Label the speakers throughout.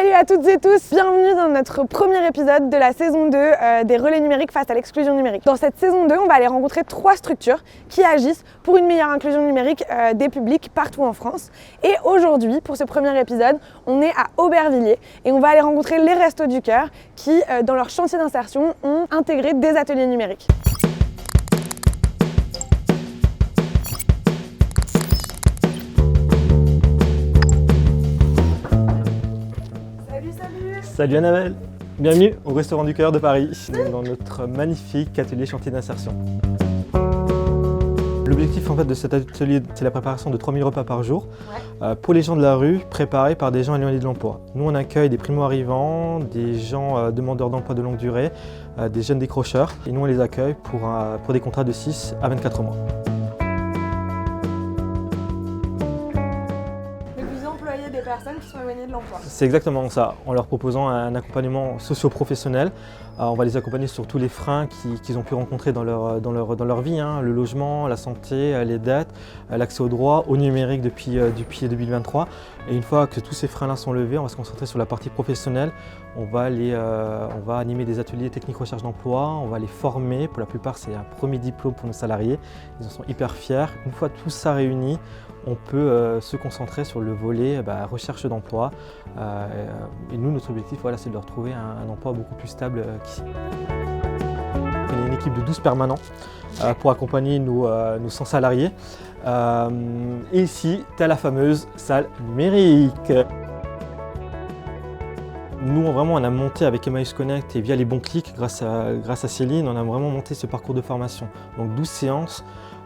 Speaker 1: Salut à toutes et tous, bienvenue dans notre premier épisode de la saison 2 des relais numériques face à l'exclusion numérique. Dans cette saison 2, on va aller rencontrer 3 structures qui agissent pour une meilleure inclusion numérique des publics partout en France. Et aujourd'hui, pour ce premier épisode, on est à Aubervilliers et on va aller rencontrer les Restos du Cœur qui, dans leur chantier d'insertion, ont intégré des ateliers numériques.
Speaker 2: Salut Annabelle, bienvenue au Restaurant du Cœur de Paris, dans notre magnifique atelier chantier d'insertion. L'objectif en fait de cet atelier, c'est la préparation de 3000 repas par jour pour les gens de la rue, préparés par des gens éloignés de l'emploi. Nous on accueille des primo-arrivants, des gens demandeurs d'emploi de longue durée, des jeunes décrocheurs, et nous on les accueille pour des contrats de 6 à 24 mois.
Speaker 1: Des personnes qui sont éloignées de l'emploi.
Speaker 2: C'est exactement ça, en leur proposant un accompagnement socio-professionnel. On va les accompagner sur tous les freins qu'ils ont pu rencontrer dans leur vie, le logement, la santé, les dettes, l'accès aux droits, au numérique depuis 2023. Et une fois que tous ces freins-là sont levés, on va se concentrer sur la partie professionnelle. On va animer des ateliers techniques recherche d'emploi, on va les former. Pour la plupart, c'est un premier diplôme pour nos salariés. Ils en sont hyper fiers. Une fois tout ça réuni, on peut se concentrer sur le volet recherche d'emploi. Et nous, notre objectif, c'est de leur trouver un emploi beaucoup plus stable qu'ici. On est une équipe de 12 permanents pour accompagner nos 100 salariés. Et ici, tu as la fameuse salle numérique. Nous, on a monté avec Emmaüs Connect et via les bons clics, grâce à Céline, on a vraiment monté ce parcours de formation. Donc 12 séances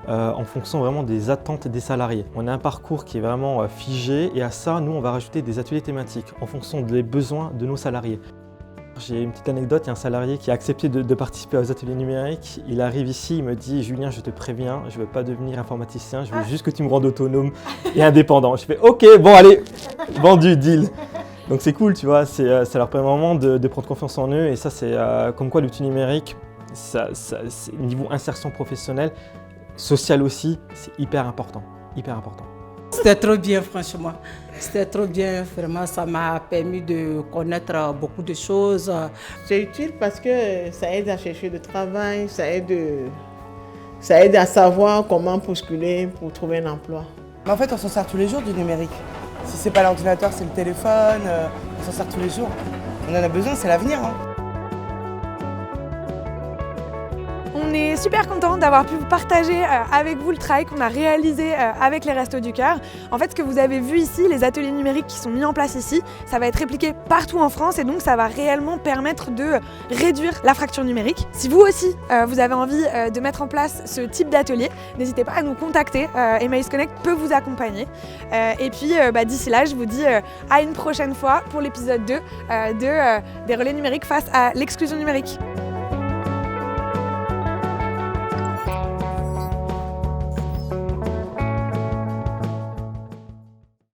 Speaker 2: en fonction vraiment des attentes des salariés. On a un parcours qui est vraiment figé et à ça, nous, on va rajouter des ateliers thématiques en fonction des besoins de nos salariés. J'ai une petite anecdote, il y a un salarié qui a accepté de participer aux ateliers numériques. Il arrive ici, il me dit « Julien, je te préviens, je ne veux pas devenir informaticien, je veux juste que tu me rendes autonome et indépendant. » Je fais « Ok, bon allez, vendu, deal !» Donc c'est cool, tu vois, ça leur permet vraiment de prendre confiance en eux et ça c'est comme quoi l'outil numérique, c'est niveau insertion professionnelle, sociale aussi, c'est hyper important, hyper important.
Speaker 3: C'était trop bien franchement, c'était trop bien, vraiment ça m'a permis de connaître beaucoup de choses.
Speaker 4: C'est utile parce que ça aide à chercher du travail, ça aide à savoir comment postuler pour trouver un emploi.
Speaker 5: En fait on s'en sert tous les jours du numérique. Si c'est pas l'ordinateur, c'est le téléphone, on s'en sert tous les jours. On en a besoin, c'est l'avenir.
Speaker 1: On est super content d'avoir pu partager avec vous le travail qu'on a réalisé avec les Restos du Cœur. En fait, ce que vous avez vu ici, les ateliers numériques qui sont mis en place ici, ça va être répliqué partout en France et donc ça va réellement permettre de réduire la fracture numérique. Si vous aussi, vous avez envie de mettre en place ce type d'atelier, n'hésitez pas à nous contacter. Emmaüs Connect peut vous accompagner. Et puis, d'ici là, je vous dis à une prochaine fois pour l'épisode 2 des relais numériques face à l'exclusion numérique.